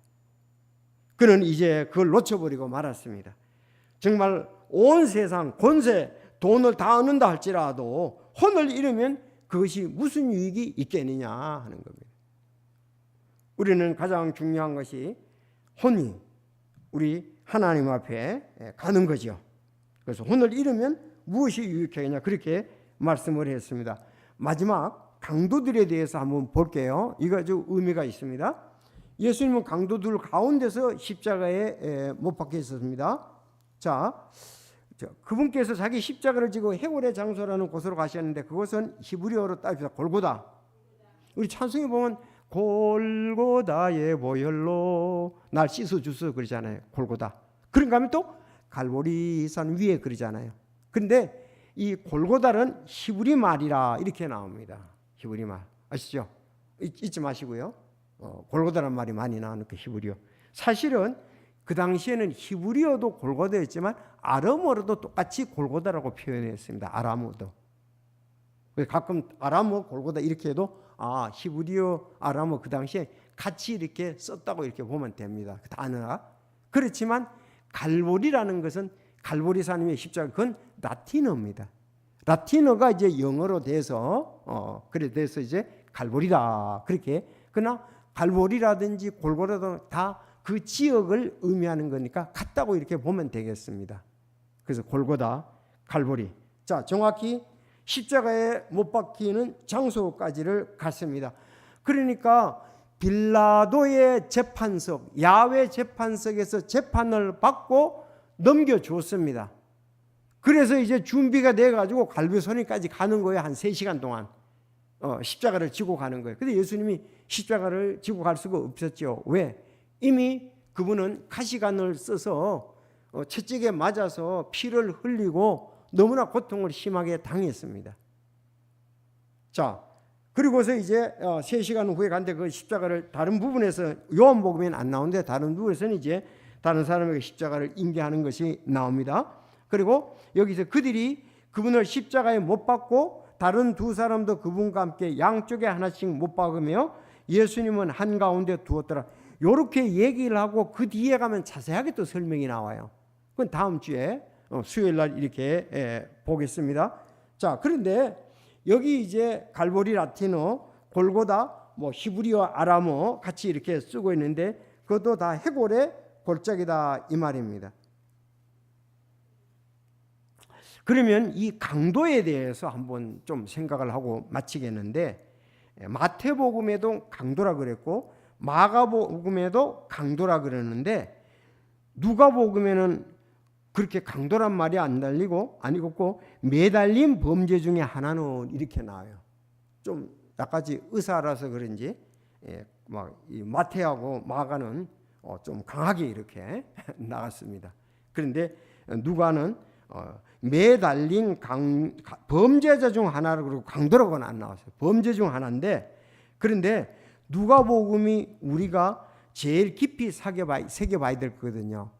그는 이제 그걸 놓쳐버리고 말았습니다. 정말 온 세상 권세, 돈을 다 얻는다 할지라도 혼을 잃으면 그것이 무슨 유익이 있겠느냐 하는 겁니다. 우리는 가장 중요한 것이 혼이 우리 하나님 앞에 가는 거죠. 그래서 혼을 잃으면 무엇이 유익하겠냐 그렇게 말씀을 했습니다. 마지막 강도들에 대해서 한번 볼게요. 이거 아주 의미가 있습니다. 예수님은 강도들 가운데서 십자가에 못 박혀 있었습니다. 자, 그분께서 자기 십자가를 지고 해골의 장소라는 곳으로 가셨는데 그것은 히브리어로 따집니다. 골고다. 우리 찬송에 보면 골고다의 보혈로 날 씻어주소 그러잖아요. 골고다. 그런가 하면 또 갈보리산 위에 그러잖아요. 그런데 이 골고다는 히브리 말이라 이렇게 나옵니다. 히브리 말 아시죠? 잊지 마시고요. 골고다란 말이 많이 나오는 그 히브리어. 사실은 그 당시에는 히브리어도 골고다였지만 아람어로도 똑같이 골고다라고 표현했습니다. 아람어도. 가끔 아람어 골고다 이렇게 해도 히브리어 아람어 그 당시에 같이 이렇게 썼다고 이렇게 보면 됩니다. 그 단어가. 그렇지만 갈보리라는 것은 갈보리산의 십자가 그건 라틴어입니다. 라틴어가 이제 영어로 돼서 그래 돼서 이제 갈보리다 그렇게. 그러나 갈보리라든지 골고다도 다 그 지역을 의미하는 거니까 같다고 이렇게 보면 되겠습니다. 그래서 골고다, 갈보리. 자, 정확히 십자가에 못 박히는 장소까지를 갔습니다. 그러니까 빌라도의 재판석, 야외 재판석에서 재판을 받고 넘겨줬습니다. 그래서 이제 준비가 돼가지고 갈보리선까지 가는 거예요. 한 3시간 동안 십자가를 지고 가는 거예요. 근데 예수님이 십자가를 지고 갈 수가 없었죠. 왜? 이미 그분은 가시관을 써서 채찍에 맞아서 피를 흘리고 너무나 고통을 심하게 당했습니다. 자, 그리고서 이제 3시간 후에 간데 그 십자가를 다른 부분에서 요한복음에는 안 나오는데 다른 부분에서는 이제 다른 사람에게 십자가를 인계하는 것이 나옵니다. 그리고 여기서 그들이 그분을 십자가에 못 박고 다른 두 사람도 그분과 함께 양쪽에 하나씩 못 박으며 예수님은 한가운데 두었더라. 이렇게 얘기를 하고 그 뒤에 가면 자세하게 또 설명이 나와요. 그건 다음 주에 수요일 날 이렇게 보겠습니다. 자, 그런데 여기 이제 갈보리 라틴어, 골고다, 뭐 히브리어, 아람어 같이 이렇게 쓰고 있는데 그것도 다 해골의 골짜기다 이 말입니다. 그러면 이 강도에 대해서 한번 좀 생각을 하고 마치겠는데 마태복음에도 강도라 그랬고 마가복음에도 강도라 그러는데 누가복음에는 그렇게 강도란 말이 안 달리고 아니고 매달린 범죄 중에 하나는 이렇게 나와요. 좀 나까지 의사라서 그런지 막 이 마태하고 마가는 좀 강하게 이렇게 나갔습니다. 그런데 누가는 매달린 범죄자 중 하나로 그러고 강도라고는 안 나왔어요. 범죄 중 하나인데 그런데 누가복음이 우리가 제일 깊이 새겨봐야 될 거거든요.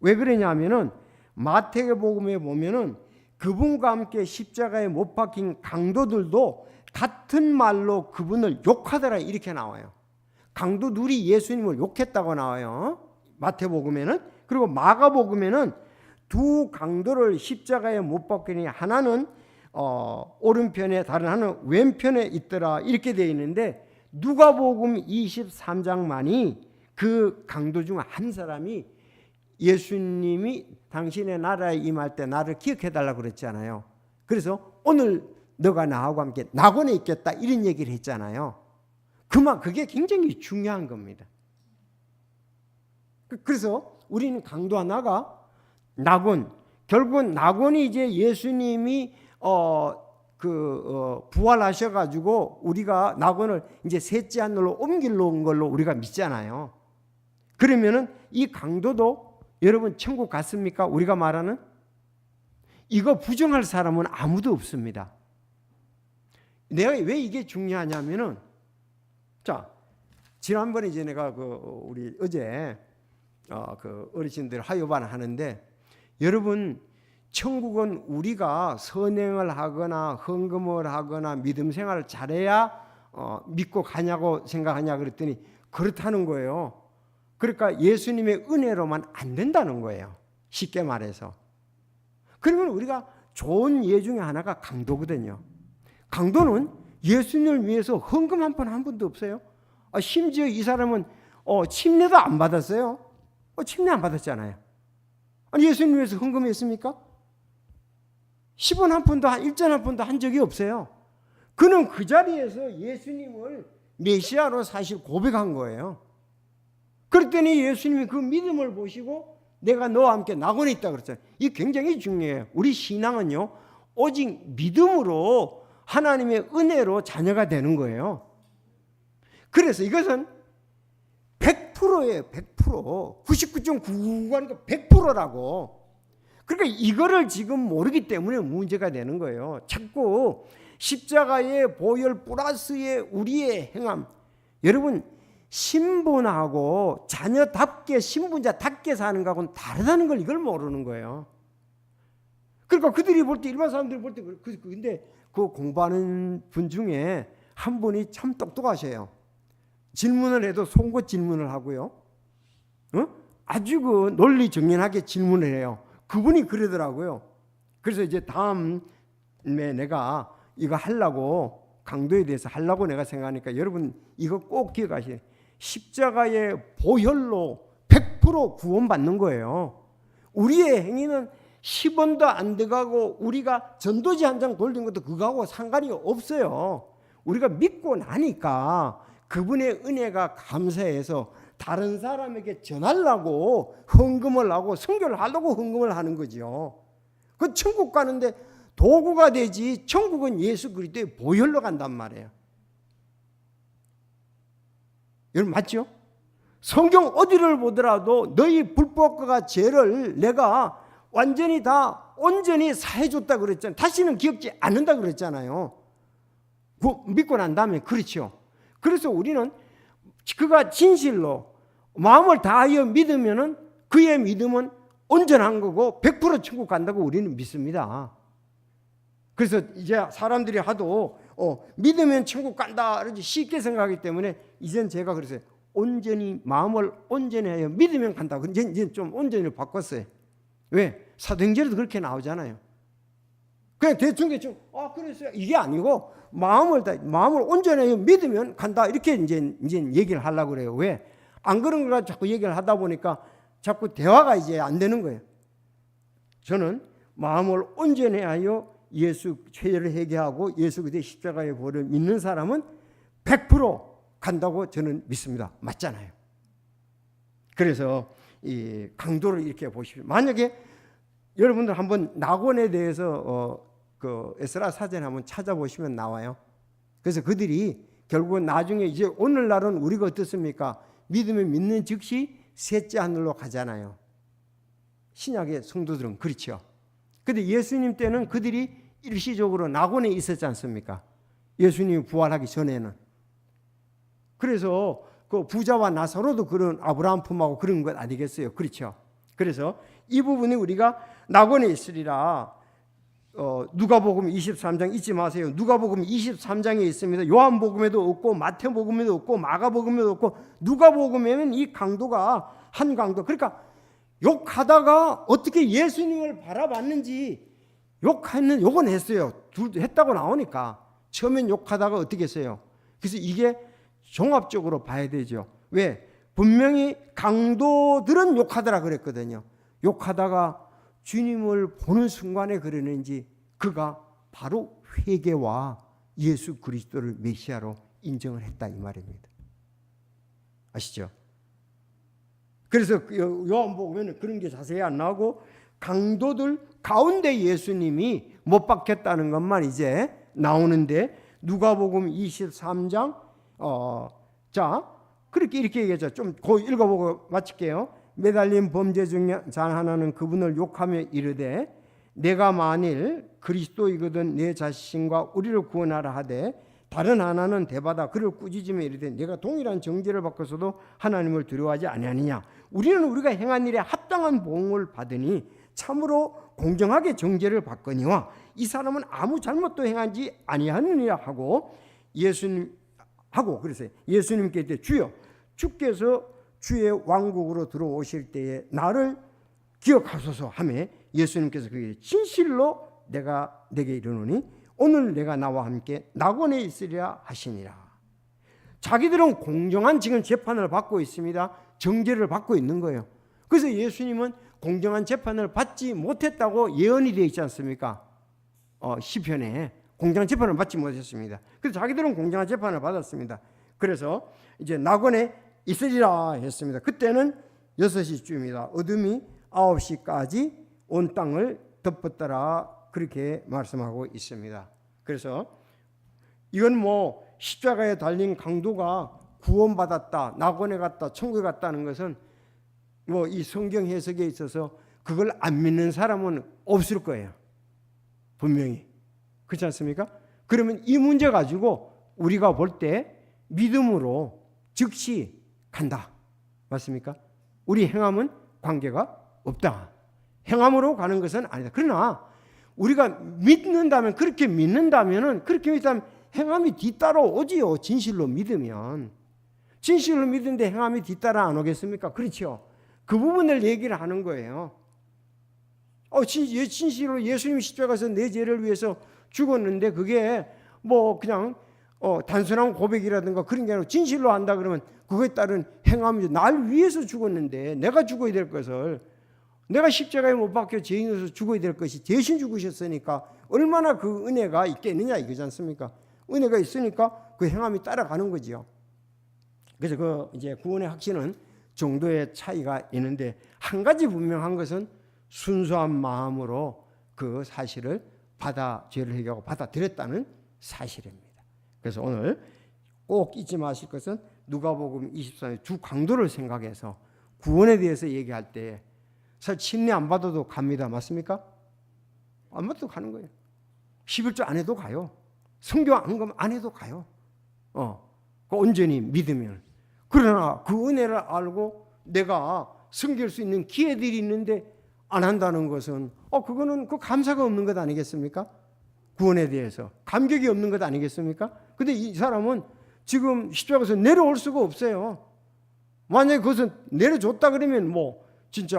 왜 그러냐면은 마태복음에 보면은 그분과 함께 십자가에 못 박힌 강도들도 같은 말로 그분을 욕하더라 이렇게 나와요. 강도들이 예수님을 욕했다고 나와요. 마태복음에는. 그리고 마가복음에는 두 강도를 십자가에 못 박히니 하나는 오른편에 다른 하나는 왼편에 있더라 이렇게 되어 있는데 누가복음 23장만이 그 강도 중 한 사람이 예수님이 당신의 나라에 임할 때 나를 기억해달라고 그랬잖아요. 그래서 오늘 너가 나하고 함께 낙원에 있겠다 이런 얘기를 했잖아요. 그게 굉장히 중요한 겁니다. 그래서 우리는 강도 하나가 낙원, 결국은 낙원이 이제 예수님이 부활하셔가지고 우리가 낙원을 이제 셋째 하늘로 옮길놓은 걸로 우리가 믿잖아요. 그러면은 이 강도도 여러분 천국 갔습니까? 우리가 말하는 이거 부정할 사람은 아무도 없습니다. 내가 왜 이게 중요하냐면은 자 지난번에 이제 내가 우리 어제 그 어르신들 하요반 하는데 여러분 천국은 우리가 선행을 하거나 헌금을 하거나 믿음 생활을 잘해야 믿고 가냐고 생각하냐 그랬더니 그렇다는 거예요. 그러니까 예수님의 은혜로만 안 된다는 거예요. 쉽게 말해서. 그러면 우리가 좋은 예 중에 하나가 강도거든요. 강도는 예수님을 위해서 헌금 한 번도 없어요. 심지어 이 사람은 침례도 안 받았어요. 침례 안 받았잖아요. 아니 예수님 위해서 헌금했습니까? 10원 한 푼도 1전 한 푼도 한 적이 없어요. 그는 그 자리에서 예수님을 메시아로 사실 고백한 거예요. 그랬더니 예수님이 그 믿음을 보시고 내가 너와 함께 낙원에 있다 그랬잖아요. 이게 굉장히 중요해요. 우리 신앙은요, 오직 믿음으로 하나님의 은혜로 자녀가 되는 거예요. 그래서 이것은 100%예요. 100%. 99.99하니까 100%라고. 그러니까 이거를 지금 모르기 때문에 문제가 되는 거예요. 자꾸 십자가의 보혈 플러스의 우리의 행함. 여러분, 신분하고 자녀답게 신분자답게 사는 거하고는 다르다는 걸 이걸 모르는 거예요. 그러니까 그들이 볼 때, 일반 사람들이 볼 때, 근데 그 공부하는 분 중에 한 분이 참 똑똑하셔요. 질문을 해도 송곳 질문을 하고요. 아주 그 논리 정연하게 질문을 해요. 그분이 그러더라고요. 그래서 이제 다음에 내가 이거 하려고, 강도에 대해서 하려고 내가 생각하니까 여러분 이거 꼭 기억하세요. 십자가의 보혈로 100% 구원받는 거예요. 우리의 행위는 10원도 안 들어가고 우리가 전도지 한 장 돌린 것도 그거하고 상관이 없어요. 우리가 믿고 나니까 그분의 은혜가 감사해서 다른 사람에게 전하려고 헌금을 하고 선교를 하려고 헌금을 하는 거죠. 그 천국 가는데 도구가 되지, 천국은 예수 그리스도의 보혈로 간단 말이에요. 여러분 맞죠? 성경 어디를 보더라도 너희 불법과 죄를 내가 완전히 다 온전히 사해줬다 그랬잖아요. 다시는 기억지 않는다 그랬잖아요. 믿고 난 다음에. 그렇죠. 그래서 우리는 그가 진실로 마음을 다하여 믿으면은 그의 믿음은 온전한 거고 100% 천국 간다고 우리는 믿습니다. 그래서 이제 사람들이 하도 믿으면 천국 간다 이렇게 쉽게 생각하기 때문에 이젠 제가 그랬어요. 온전히 마음을 온전히 하여 믿으면 간다. 이제 좀 온전히 바꿨어요. 왜? 사도행전에도 그렇게 나오잖아요. 그냥 대충 그랬어요. 이게 아니고 마음을 온전히 하여 믿으면 간다. 이렇게 이제 얘기를 하려고 그래요. 왜? 안 그런 걸 가지고 자꾸 얘기를 하다 보니까 자꾸 대화가 이제 안 되는 거예요. 저는 마음을 온전히 하여 예수 죄를 회개하고 예수 그리스도의 십자가의 보혈을 믿는 사람은 100% 간다고 저는 믿습니다. 맞잖아요. 그래서 이 강도를 이렇게 보십시오. 만약에 여러분들 한번 낙원에 대해서 그 에스라 사전에 한번 찾아보시면 나와요. 그래서 그들이 결국은 나중에 이제 오늘날은 우리가 어떻습니까? 믿으면 믿는 즉시 셋째 하늘로 가잖아요. 신약의 성도들은 그렇죠. 근데 예수님 때는 그들이 일시적으로 낙원에 있었지 않습니까? 예수님이 부활하기 전에는. 그래서 그 부자와 나사로도 그런 아브라함 품하고 그런 것 아니겠어요? 그렇죠. 그래서 이 부분이 우리가 낙원에 있으리라. 누가복음 23장 잊지 마세요. 누가복음 23장에 있습니다. 요한복음에도 없고 마태복음에도 없고 마가복음에도 없고 누가복음에는 이 강도가 한 강도. 그러니까 욕하다가 어떻게 예수님을 바라봤는지 욕은 했어요. 했다고 나오니까 처음엔 욕하다가 어떻게 했어요. 그래서 이게 종합적으로 봐야 되죠. 왜? 분명히 강도들은 욕하더라 그랬거든요. 욕하다가 주님을 보는 순간에 그러는지 그가 바로 회개와 예수 그리스도를 메시아로 인정을 했다 이 말입니다. 아시죠? 그래서 요한복음에는 그런 게 자세히 안 나오고 강도들 가운데 예수님이 못 박혔다는 것만 이제 나오는데 누가복음 23장 자 그렇게 이렇게 얘기하죠. 좀 읽어보고 마칠게요. 매달린 범죄자 하나는 그분을 욕하며 이르되 내가 만일 그리스도이거든 내 자신과 우리를 구원하라 하되 다른 하나는 대받아 그를 꾸짖으며 이르되 내가 동일한 정죄를 받고서도 하나님을 두려워하지 아니하느냐. 우리는 우리가 행한 일에 합당한 보응을 받으니 참으로 공정하게 정죄를 받거니와 이 사람은 아무 잘못도 행하지 아니하느니라 하고 그래서 예수님께 이르되 주여 주께서 주의 왕국으로 들어오실 때에 나를 기억하소서 하며 예수님께서 그에게 진실로 내가 내게 이르노니 오늘 내가 나와 함께 낙원에 있으리라 하시니라. 자기들은 공정한 지금 재판을 받고 있습니다. 정죄를 받고 있는 거예요. 그래서 예수님은 공정한 재판을 받지 못했다고 예언이 되어 있지 않습니까? 시편에 공정한 재판을 받지 못했습니다. 그래서 자기들은 공정한 재판을 받았습니다. 그래서 이제 낙원에 있으리라 했습니다. 그때는 6시쯤입니다. 어둠이 9시까지 온 땅을 덮었더라 그렇게 말씀하고 있습니다. 그래서 이건 뭐 십자가에 달린 강도가 구원받았다, 낙원에 갔다, 천국에 갔다는 것은 뭐 이 성경 해석에 있어서 그걸 안 믿는 사람은 없을 거예요. 분명히. 그렇지 않습니까? 그러면 이 문제 가지고 우리가 볼 때 믿음으로 즉시 간다. 맞습니까? 우리 행함은 관계가 없다. 행함으로 가는 것은 아니다. 그러나 우리가 믿는다면 그렇게 믿는다면 행함이 뒤따라 오지요. 진실로 믿으면. 진실로 믿는데 행함이 뒤따라 안 오겠습니까? 그렇죠. 그 부분을 얘기를 하는 거예요. 진실로 예수님이 십자가에서 내 죄를 위해서 죽었는데 그게 뭐 그냥 단순한 고백이라든가 그런 게 아니라 진실로 한다 그러면 그거에 따른 행함이죠. 날 위해서 죽었는데 내가 죽어야 될 것을 내가 십자가에 못 박혀 죄인으로서 죽어야 될 것이 대신 죽으셨으니까 얼마나 그 은혜가 있겠느냐 이거지 않습니까? 은혜가 있으니까 그 행함이 따라가는 거지요. 그래서 그 이제 구원의 확신은 정도의 차이가 있는데 한 가지 분명한 것은 순수한 마음으로 그 사실을 죄를 해결하고 받아들였다는 사실입니다. 그래서 오늘 꼭 잊지 마실 것은 누가복음 24장 주 강도를 생각해서 구원에 대해서 얘기할 때 사실 침례 안 받아도 갑니다. 맞습니까? 안 받아도 가는 거예요. 11조 안 해도 가요. 성경 안 해도 가요. 그 온전히 믿으면. 그러나 그 은혜를 알고 내가 섬길 수 있는 기회들이 있는데 안 한다는 것은 그거는 그 감사가 없는 것 아니겠습니까? 구원에 대해서 감격이 없는 것 아니겠습니까? 근데 이 사람은 지금 십자가에서 내려올 수가 없어요. 만약에 그것은 내려줬다 그러면 뭐 진짜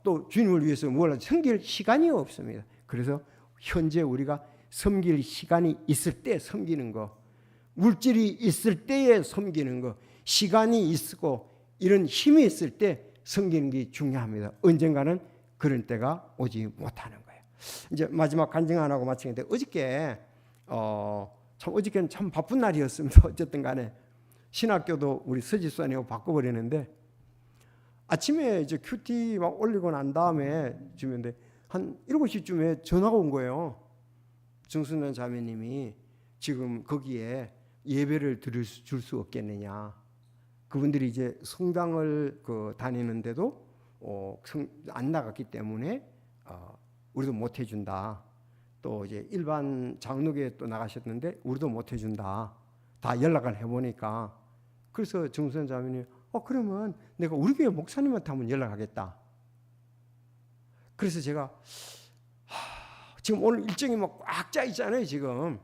또 주님을 위해서 뭘 섬길 시간이 없습니다. 그래서 현재 우리가 섬길 시간이 있을 때 섬기는 거, 물질이 있을 때에 섬기는 거, 시간이 있고 이런 힘이 있을 때 섬기는 게 중요합니다. 언젠가는 그런 때가 오지 못하는 거예요. 이제 마지막 간증 하나 하고 마치는데 어저께는 참 바쁜 날이었습니다. 어쨌든 간에 신학교도 우리 서지수안이고 바꿔버리는데 아침에 이제 큐티 막 올리고 난 다음에 주면데 한 7시쯤에 전화가 온 거예요. 정순란 자매님이 지금 거기에 예배를 줄 수 없겠느냐. 그분들이 이제 성당을 다니는데도 안 나갔기 때문에 우리도 못 해준다. 또 이제 일반 장로교에 또 나가셨는데 우리도 못 해준다. 다 연락을 해보니까 그래서 정순란 자매님이 그러면 내가 우리 교회 목사님한테 한번 연락하겠다. 그래서 제가 지금 오늘 일정이 막 꽉 짜 있잖아요. 지금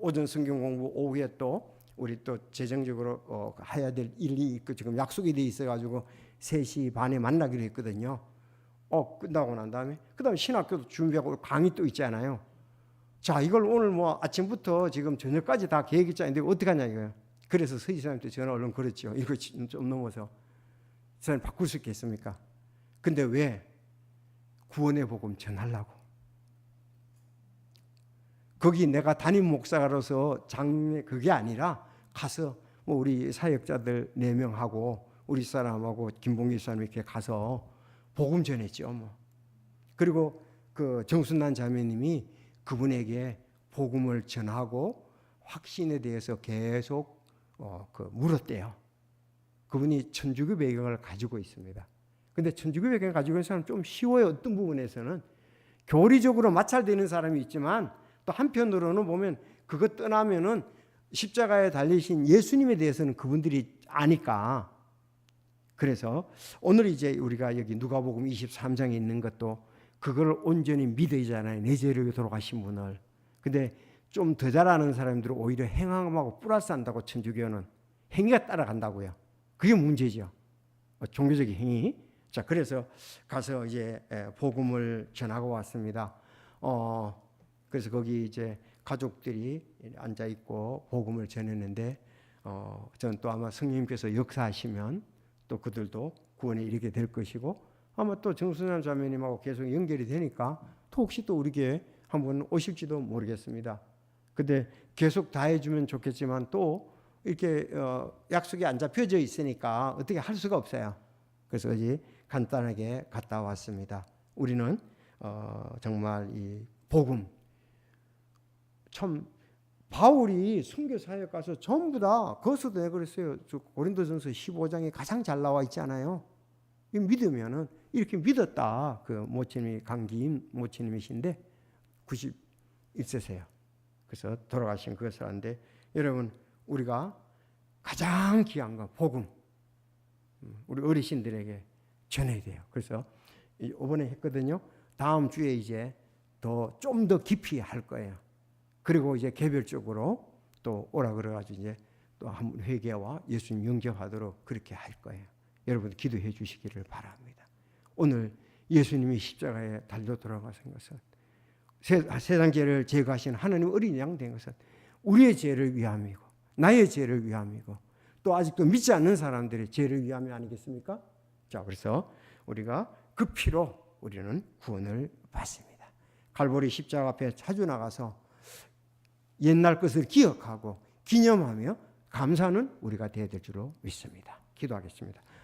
오전 성경 공부 오후에 또 우리 또 재정적으로 해야 될 일이 있고 지금 약속이 돼 있어가지고 3시 반에 만나기로 했거든요. 끝나고 난 다음에 그다음에 신학교도 준비하고 강의 또 있잖아요. 자 이걸 오늘 뭐 아침부터 지금 저녁까지 다 계획이 짜는데 어떻게 하냐 이거예요. 그래서 서지사님한테 전화 얼른 걸었죠. 이거 좀 넘어서 사람 바꿀 수 있겠습니까? 근데 왜 구원의 복음 전하려고? 거기 내가 담임 목사로서 장례 그게 아니라 가서 뭐 우리 사역자들 4명하고 우리 사람하고 김봉기 사람 이렇게 가서 복음 전했죠. 뭐. 그리고 그 정순란 자매님이 그분에게 복음을 전하고 확신에 대해서 계속 물었대요. 그분이 천주교 배경을 가지고 있습니다. 근데 천주교 배경을 가지고 있는 사람은 좀 쉬워요. 어떤 부분에서는 교리적으로 마찰되는 사람이 있지만 또 한편으로는 보면 그것 떠나면은 십자가에 달리신 예수님에 대해서는 그분들이 아니까. 그래서 오늘 이제 우리가 여기 누가복음 23장에 있는 것도 그걸 온전히 믿어야잖아요. 내 죄를 위해 돌아가신 분을. 근데 좀 더 잘하는 사람들은 오히려 행함하고 플러스 한다고, 천주교는 행위가 따라간다고요. 그게 문제죠. 종교적인 행위. 자, 그래서 가서 이제 복음을 전하고 왔습니다. 그래서 거기 이제 가족들이 앉아 있고 복음을 전했는데, 저는 또 아마 성령님께서 역사하시면 또 그들도 구원에 이르게 될 것이고, 아마 또 정순환 자매님하고 계속 연결이 되니까 또 혹시 또 우리 교회 한번 오실지도 모르겠습니다. 근데 계속 다 해주면 좋겠지만 또 이렇게 약속이 안 잡혀져 있으니까 어떻게 할 수가 없어요. 그래서 어제 간단하게 갔다 왔습니다. 우리는 정말 이 복음, 참 바울이 선교 사역 가서 전부 다, 거기서도 내가 그랬어요. 고린도전서 15장에 가장 잘 나와 있잖아요. 믿으면은 이렇게 믿었다. 그 모친님이 강기임 모친님이신데 91세세요. 그래서 돌아가신 그것을 하는데, 여러분 우리가 가장 귀한 건 복음, 우리 어르신들에게 전해야 돼요. 그래서 이번에 했거든요. 다음 주에 이제 좀 더 깊이 할 거예요. 그리고 이제 개별적으로 또 오라 그래가지고 이제 또 한 회개와 예수님 영접하도록 그렇게 할 거예요. 여러분 기도해 주시기를 바랍니다. 오늘 예수님이 십자가에 달려 돌아가신 것은, 세상 죄를 제거하신 하나님 어린 양 된 것은 우리의 죄를 위함이고 나의 죄를 위함이고 또 아직도 믿지 않는 사람들의 죄를 위함이 아니겠습니까? 자, 그래서 우리가 그 피로 우리는 구원을 받습니다. 갈보리 십자가 앞에 자주 나가서 옛날 것을 기억하고 기념하며 감사하는 우리가 되어야 될 줄로 믿습니다. 기도하겠습니다.